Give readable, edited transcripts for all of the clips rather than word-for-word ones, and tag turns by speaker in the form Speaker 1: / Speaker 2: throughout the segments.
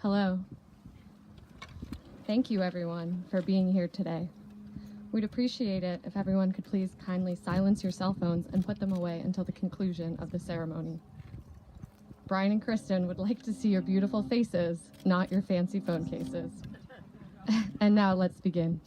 Speaker 1: Hello. Thank you, everyone, for being here today. We'd appreciate it if everyone could please kindly silence your cell phones and put them away until the conclusion of the ceremony. Brian and Kristen would like to see your beautiful faces, not your fancy phone cases. And now let's begin.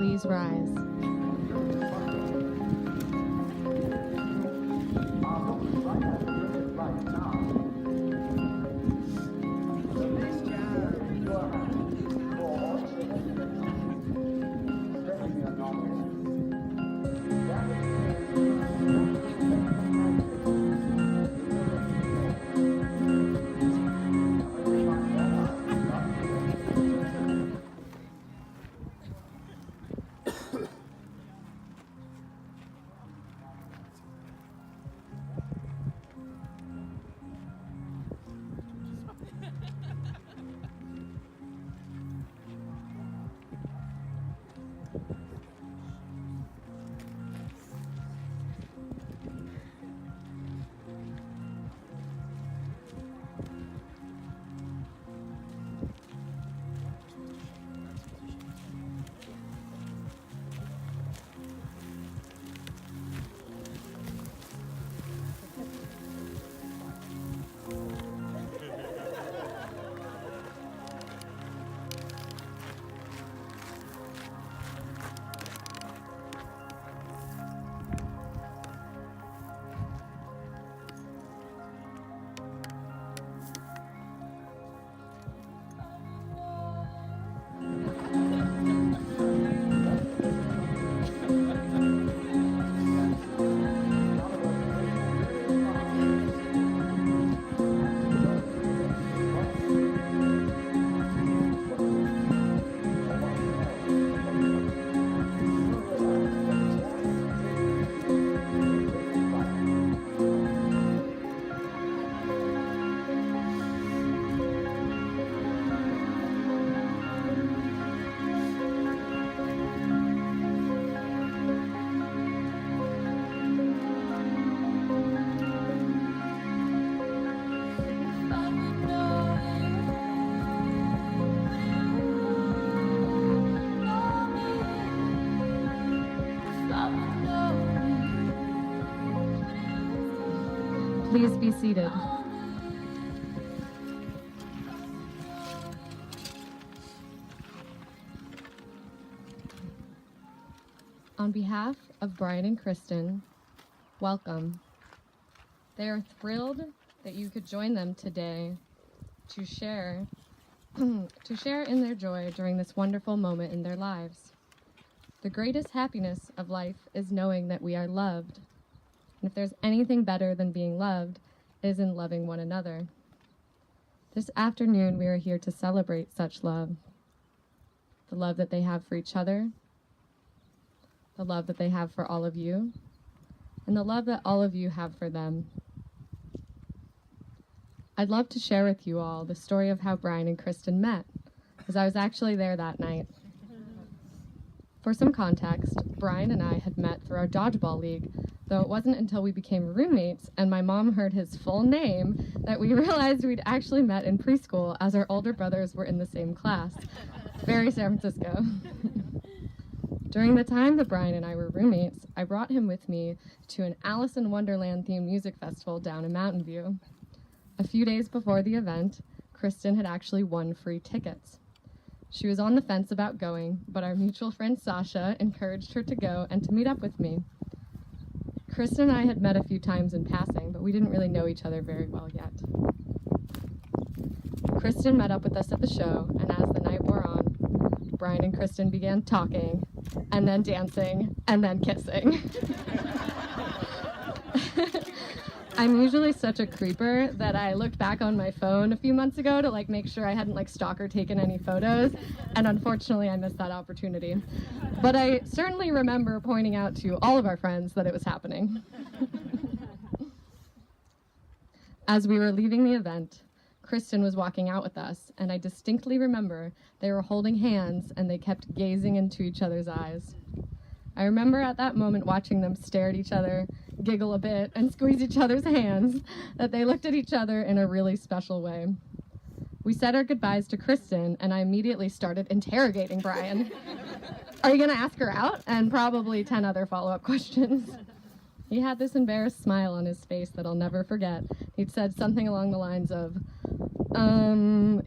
Speaker 1: Please rise. Please be seated. On behalf of Brian and Kristen, welcome. They are thrilled that you could join them today to share in their joy during this wonderful moment in their lives. The greatest happiness of life is knowing that we are loved. And if there's anything better than being loved, it is in loving one another. This afternoon, we are here to celebrate such love. The love that they have for each other, the love that they have for all of you, and the love that all of you have for them. I'd love to share with you all the story of how Brian and Kristen met, because I was actually there that night. For some context, Brian and I had met through our dodgeball league, though it wasn't until we became roommates and my mom heard his full name that we realized we'd actually met in preschool as our older brothers were in the same class. Very San Francisco. During the time that Brian and I were roommates, I brought him with me to an Alice in Wonderland themed music festival down in Mountain View. A few days before the event, Kristen had actually won free tickets. She was on the fence about going, but our mutual friend Sasha encouraged her to go and to meet up with me. Kristen and I had met a few times in passing, but we didn't really know each other very well yet. Kristen met up with us at the show, and as the night wore on, Brian and Kristen began talking, and then dancing, and then kissing. I'm usually such a creeper that I looked back on my phone a few months ago to make sure I hadn't stalker taken any photos, and unfortunately I missed that opportunity. But I certainly remember pointing out to all of our friends that it was happening. As we were leaving the event, Kristen was walking out with us, and I distinctly remember they were holding hands and they kept gazing into each other's eyes. I remember at that moment watching them stare at each other, giggle a bit, and squeeze each other's hands, that they looked at each other in a really special way. We said our goodbyes to Kristen, and I immediately started interrogating Brian. Are you going to ask her out? And probably 10 other follow-up questions. He had this embarrassed smile on his face that I'll never forget. He'd said something along the lines of,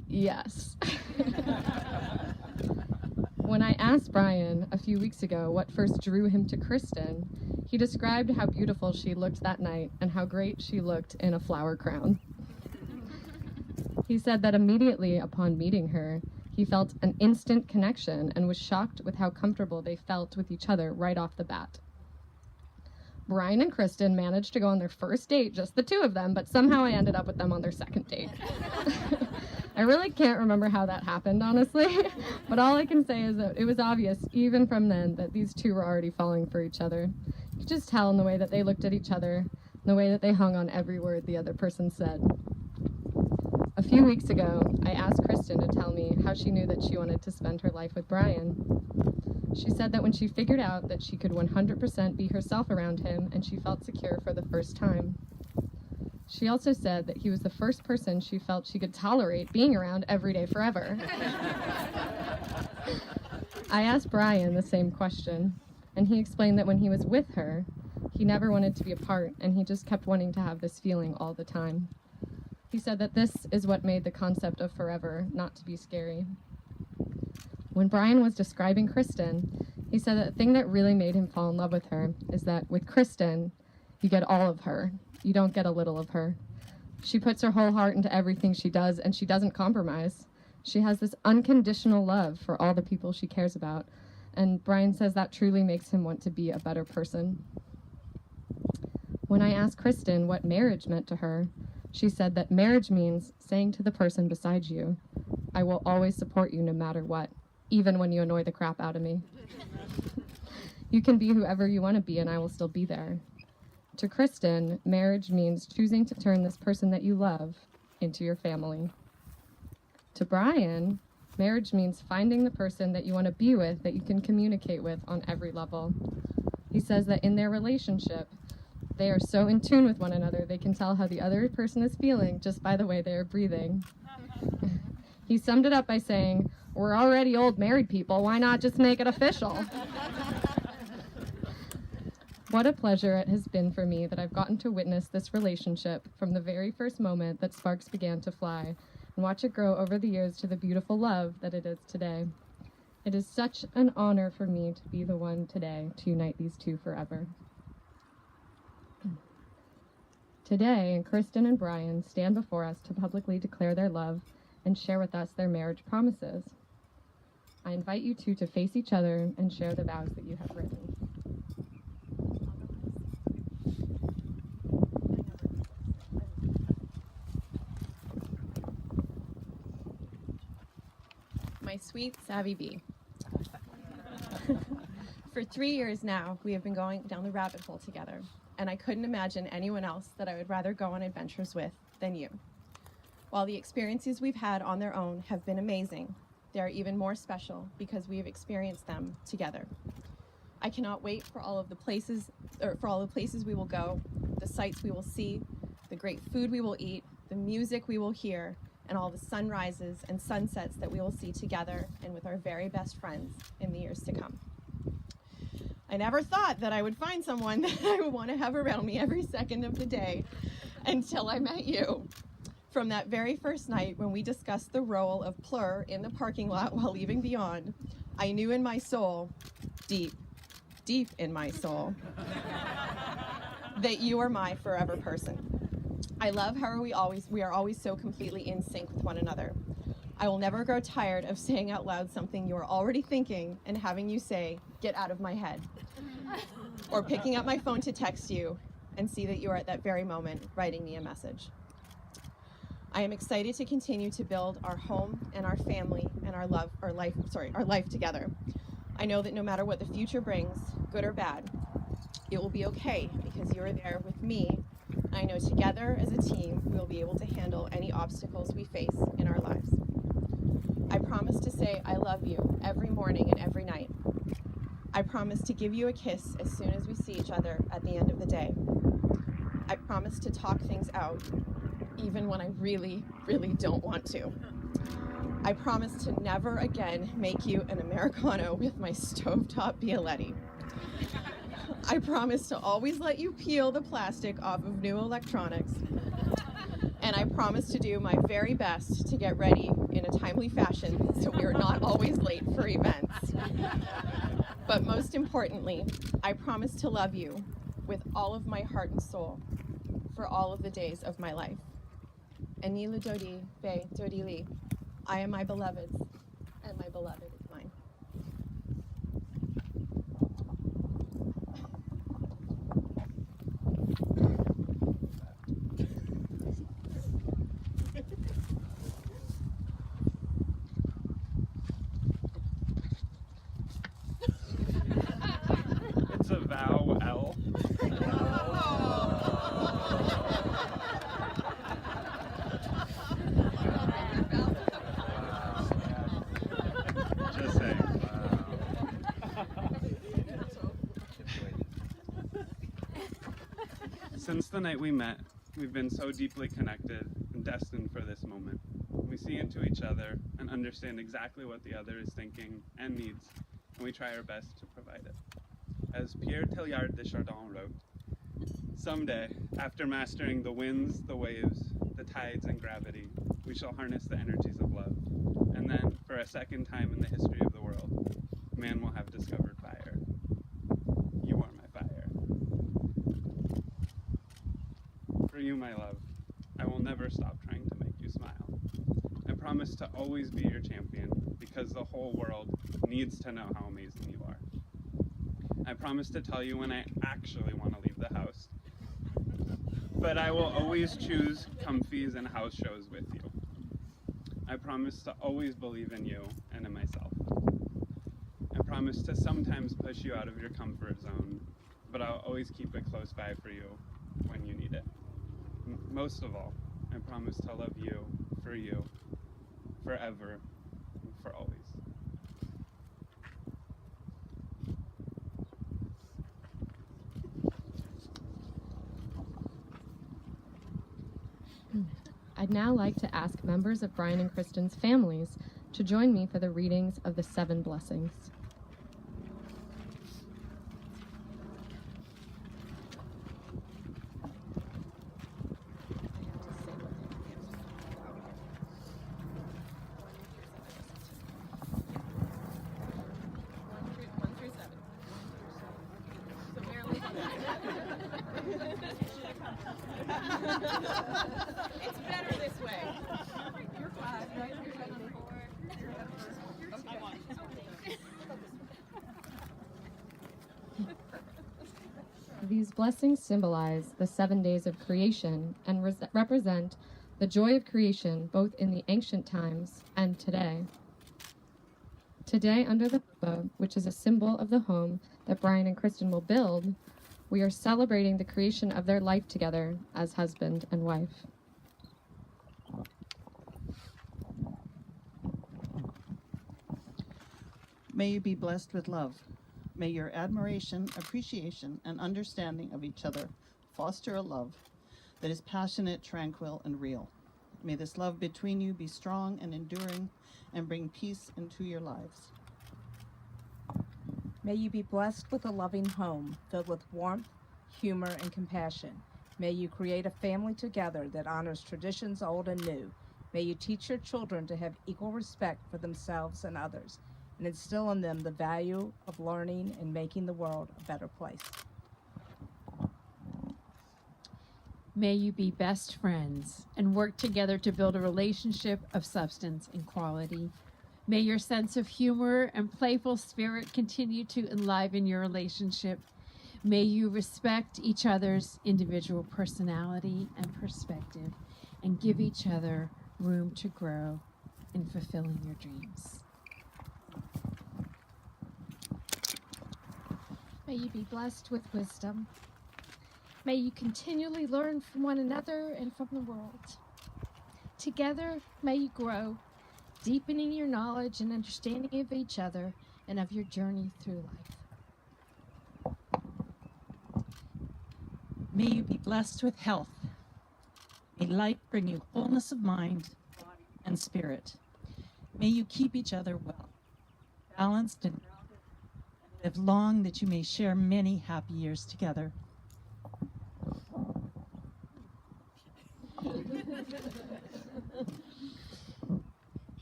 Speaker 1: yes. When I asked Brian a few weeks ago what first drew him to Kristen, he described how beautiful she looked that night and how great she looked in a flower crown. He said that immediately upon meeting her, he felt an instant connection and was shocked with how comfortable they felt with each other right off the bat. Brian and Kristen managed to go on their first date, just the two of them, but somehow I ended up with them on their second date. I really can't remember how that happened, honestly, but all I can say is that it was obvious, even from then, that these two were already falling for each other. You could just tell in the way that they looked at each other, the way that they hung on every word the other person said. A few weeks ago, I asked Kristen to tell me how she knew that she wanted to spend her life with Brian. She said that when she figured out that she could 100% be herself around him and she felt secure for the first time. She also said that he was the first person she felt she could tolerate being around every day forever. I asked Brian the same question, and he explained that when he was with her, he never wanted to be apart, and he just kept wanting to have this feeling all the time. He said that this is what made the concept of forever not to be scary. When Brian was describing Kristen, he said that the thing that really made him fall in love with her is that with Kristen, you get all of her. You don't get a little of her. She puts her whole heart into everything she does, and she doesn't compromise. She has this unconditional love for all the people she cares about, and Brian says that truly makes him want to be a better person. When I asked Kristen what marriage meant to her, she said that marriage means saying to the person beside you, I will always support you no matter what, even when you annoy the crap out of me. You can be whoever you want to be, and I will still be there. To Kristen, marriage means choosing to turn this person that you love into your family. To Brian, marriage means finding the person that you want to be with, that you can communicate with on every level. He says that in their relationship, they are so in tune with one another, they can tell how the other person is feeling just by the way they are breathing. He summed it up by saying, we're already old married people, why not just make it official? What a pleasure it has been for me that I've gotten to witness this relationship from the very first moment that sparks began to fly, and watch it grow over the years to the beautiful love that it is today. It is such an honor for me to be the one today to unite these two forever. Today, Kristen and Brian stand before us to publicly declare their love and share with us their marriage promises. I invite you two to face each other and share the vows that you have written.
Speaker 2: My sweet Savvy Bee. For 3 years now, we have been going down the rabbit hole together, and I couldn't imagine anyone else that I would rather go on adventures with than you. While the experiences we've had on their own have been amazing, they are even more special because we have experienced them together. I cannot wait for all the places we will go, the sights we will see, the great food we will eat, the music we will hear, and all the sunrises and sunsets that we will see together and with our very best friends in the years to come. I never thought that I would find someone that I would want to have around me every second of the day until I met you. From that very first night when we discussed the role of Plur in the parking lot while leaving Beyond, I knew in my soul, deep in my soul, that you are my forever person. I love how we are always so completely in sync with one another. I will never grow tired of saying out loud something you are already thinking and having you say, "Get out of my head." Or picking up my phone to text you and see that you are at that very moment writing me a message. I am excited to continue to build our home and our family and our life together. I know that no matter what the future brings, good or bad, it will be okay because you are there with me. I know together as a team, we will be able to handle any obstacles we face in our lives. I promise to say I love you every morning and every night. I promise to give you a kiss as soon as we see each other at the end of the day. I promise to talk things out, even when I really, really don't want to. I promise to never again make you an Americano with my stovetop Bialetti. I promise to always let you peel the plastic off of new electronics. And I promise to do my very best to get ready in a timely fashion so we are not always late for events. But most importantly, I promise to love you with all of my heart and soul for all of the days of my life. Anilu Dodi Be Dodi Li. I am my beloved's, and my beloved is mine.
Speaker 3: It's a vow L. Just saying. Since the night we met, we've been so deeply connected and destined for this moment. We see into each other and understand exactly what the other is thinking and needs, and we try our best to provide it. As Pierre Teilhard de Chardin wrote, "Someday, after mastering the winds, the waves, the tides, and gravity, we shall harness the energies of love. And then, for a second time in the history of the world, man will have discovered fire. You are my fire. For you, my love, I will never stop trying to make you smile. I promise to always be your champion, because the whole world needs to know how amazing you are. I promise to tell you when I actually want to leave the house, but I will always choose comfies and house shows with you. I promise to always believe in you and in myself. I promise to sometimes push you out of your comfort zone, but I'll always keep it close by for you when you need it. Most of all, I promise to love you, forever, and for always."
Speaker 1: I'd now like to ask members of Brian and Kristen's families to join me for the readings of the 7 blessings. blessings symbolize the 7 days of creation and represent the joy of creation both in the ancient times and today. Today, under the chuppah, which is a symbol of the home that Brian and Kristen will build, we are celebrating the creation of their life together as husband and wife.
Speaker 4: May you be blessed with love. May your admiration, appreciation, and understanding of each other foster a love that is passionate, tranquil, and real. May this love between you be strong and enduring and bring peace into your lives.
Speaker 5: May you be blessed with a loving home filled with warmth, humor, and compassion. May you create a family together that honors traditions old and new. May you teach your children to have equal respect for themselves and others, and instill in them the value of learning and making the world a better place.
Speaker 6: May you be best friends and work together to build a relationship of substance and quality. May your sense of humor and playful spirit continue to enliven your relationship. May you respect each other's individual personality and perspective and give each other room to grow in fulfilling your dreams.
Speaker 7: May you be blessed with wisdom. May you continually learn from one another and from the world. Together, may you grow, deepening your knowledge and understanding of each other and of your journey through life.
Speaker 8: May you be blessed with health. May life bring you wholeness of mind, body, and spirit. May you keep each other well, balanced and grounded, and live long that you may share many happy years together.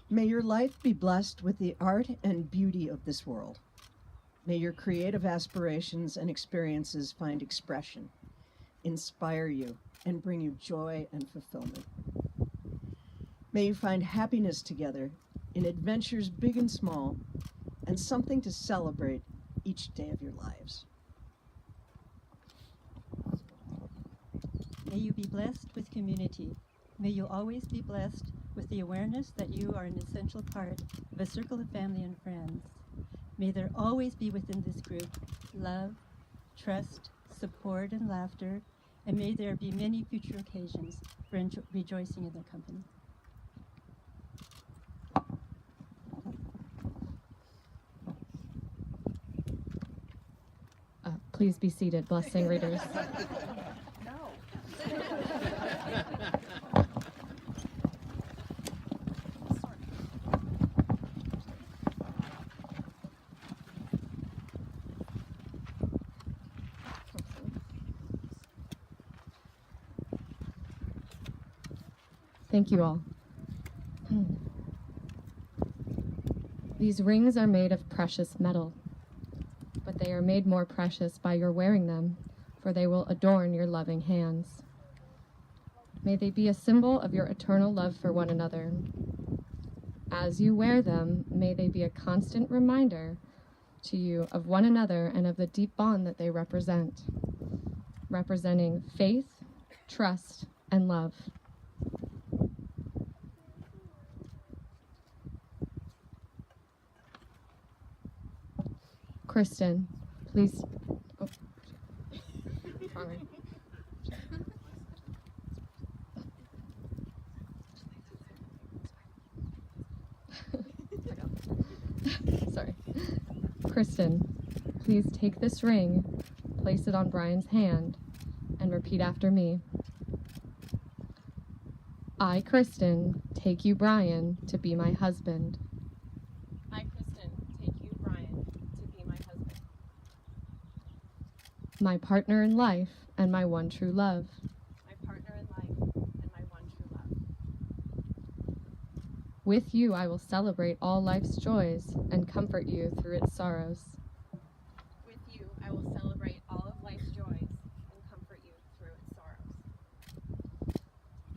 Speaker 9: May your life be blessed with the art and beauty of this world. May your creative aspirations and experiences find expression, inspire you, and bring you joy and fulfillment. May you find happiness together in adventures big and small, and something to celebrate each day of your lives.
Speaker 10: May you be blessed with community. May you always be blessed with the awareness that you are an essential part of a circle of family and friends. May there always be within this group love, trust, support, and laughter, and may there be many future occasions for rejoicing in their company.
Speaker 1: Please be seated, blessing readers. Thank you all. These rings are made of precious metal, but they are made more precious by your wearing them, for they will adorn your loving hands. May they be a symbol of your eternal love for one another. As you wear them, may they be a constant reminder to you of one another and of the deep bond that they represent, representing faith, trust, and love. Kristen, please. Oh. Sorry. Sorry. Kristen, please take this ring, place it on Brian's hand, and repeat after me. I, Kristen, take you, Brian, to be my husband.
Speaker 2: I, Kristen, take you, Brian, to be my husband.
Speaker 1: My partner in life and my one true love.
Speaker 2: My partner in life and my one true love.
Speaker 1: With you I will celebrate all life's joys and comfort you through its sorrows.
Speaker 2: With you, I will celebrate all of life's joys and comfort you through its sorrows.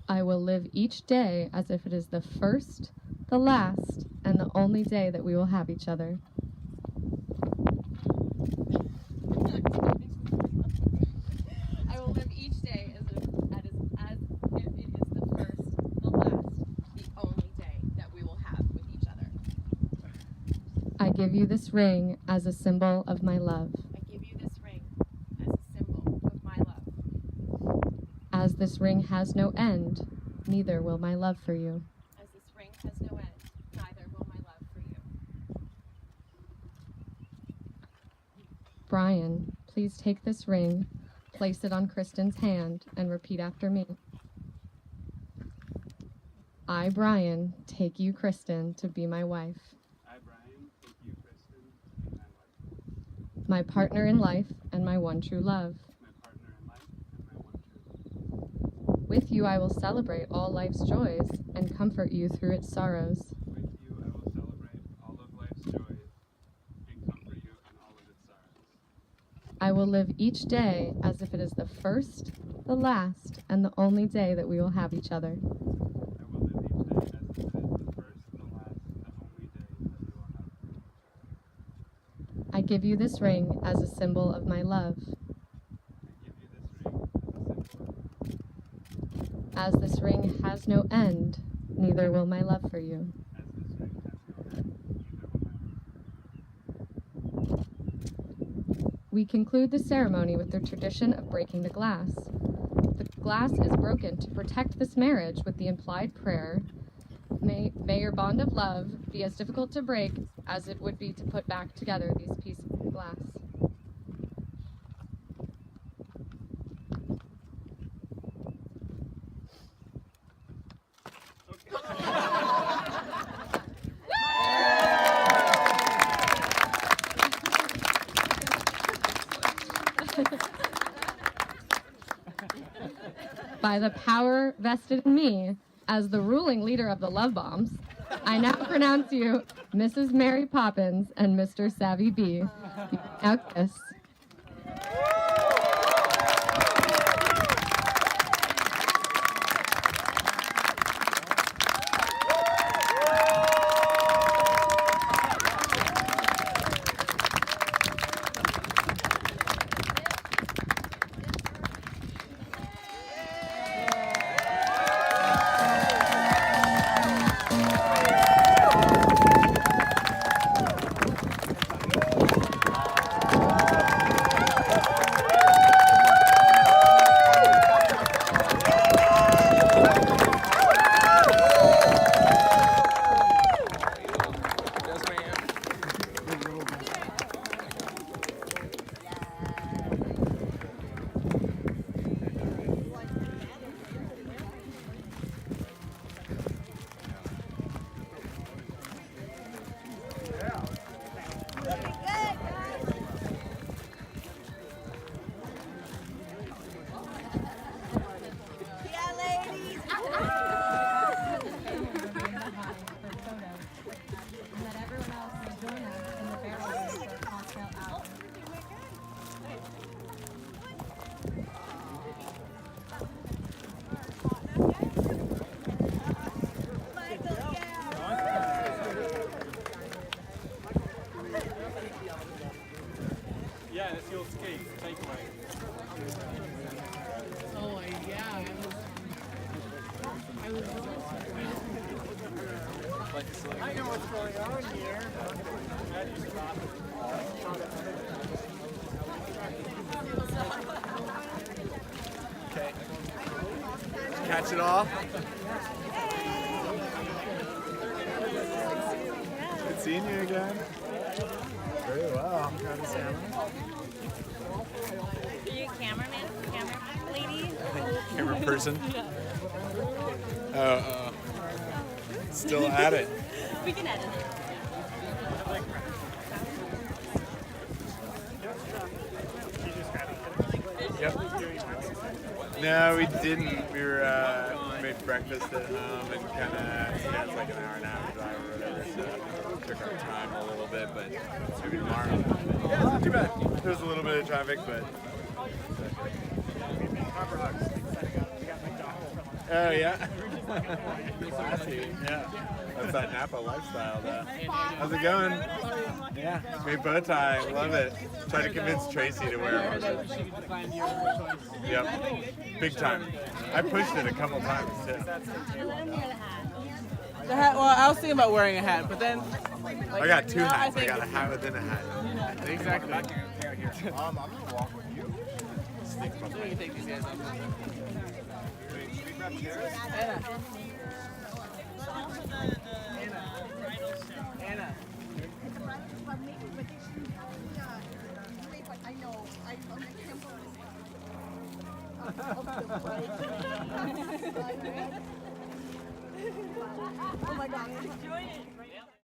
Speaker 1: I will live each day as if it is the first, the last, and the only day that we will have each other. give you this ring as a symbol of my love.
Speaker 2: I give you this ring as a symbol of my love.
Speaker 1: As this ring has no end, neither will my love for you.
Speaker 2: As this ring has no end, neither will my love for you.
Speaker 1: Brian, please take this ring, place it on Kristen's hand, and repeat after me. I, Brian, take you, Kristen, to be my wife,
Speaker 3: I, Brian, take you, Kristen, to be my wife,
Speaker 1: my partner in life, and my one true love.
Speaker 3: my partner in life, and my one true love.
Speaker 1: With you I will celebrate all life's joys and comfort you through its sorrows.
Speaker 3: With you I will celebrate all of life's joys and comfort you in all of its sorrows.
Speaker 1: I will live each day as if it is the first, the last, and the only day that we will have each other.
Speaker 3: I will live each day as if it is the first, the last, and the only day that we will have each other.
Speaker 1: I give you this ring as a symbol of my love.
Speaker 3: I give you this ring as a symbol of
Speaker 1: As this ring has no end, neither will my love for you.
Speaker 3: as this ring has no end, neither will my love.
Speaker 1: We conclude the ceremony with the tradition of breaking the glass. The glass is broken to protect this marriage with the implied prayer, may your bond of love be as difficult to break as it would be to put back together these pieces of glass. By the power vested in me as the ruling leader of the Love Bombs, I now pronounce you Mrs. Mary Poppins and Mr. Savvy B. Now kiss.
Speaker 3: Yeah, it's your skate takeaway.
Speaker 11: Oh, yeah. I was
Speaker 3: I know what's going on here.
Speaker 12: Okay. Catch it all. Good seeing you again. Very well. Got a sandwich.
Speaker 13: Are you a cameraman? Camera lady?
Speaker 12: Camera person. Oh, still at it.
Speaker 13: We can edit it.
Speaker 12: Yep. No, we didn't. We were we made breakfast at home and kind of it's like an hour and a half drive or whatever, so took our time a little bit, but maybe tomorrow. Yeah, it's not too bad. There's a little bit of traffic, but. Oh yeah. Classy. Yeah. That's that Napa lifestyle, though. How's it going? Yeah. Great bow tie. Love it. Tried to convince Tracy to wear one. Yep. Big time. I pushed it a couple times too.
Speaker 11: The hat. Well, I was thinking about wearing a hat, but then. Like,
Speaker 12: I got two
Speaker 11: now
Speaker 12: hats. I
Speaker 11: think-
Speaker 12: got a hat within a hat.
Speaker 11: Exactly.
Speaker 12: I'm gonna walk with you.
Speaker 11: So we can take these guys off. Anna.
Speaker 14: Oh my God.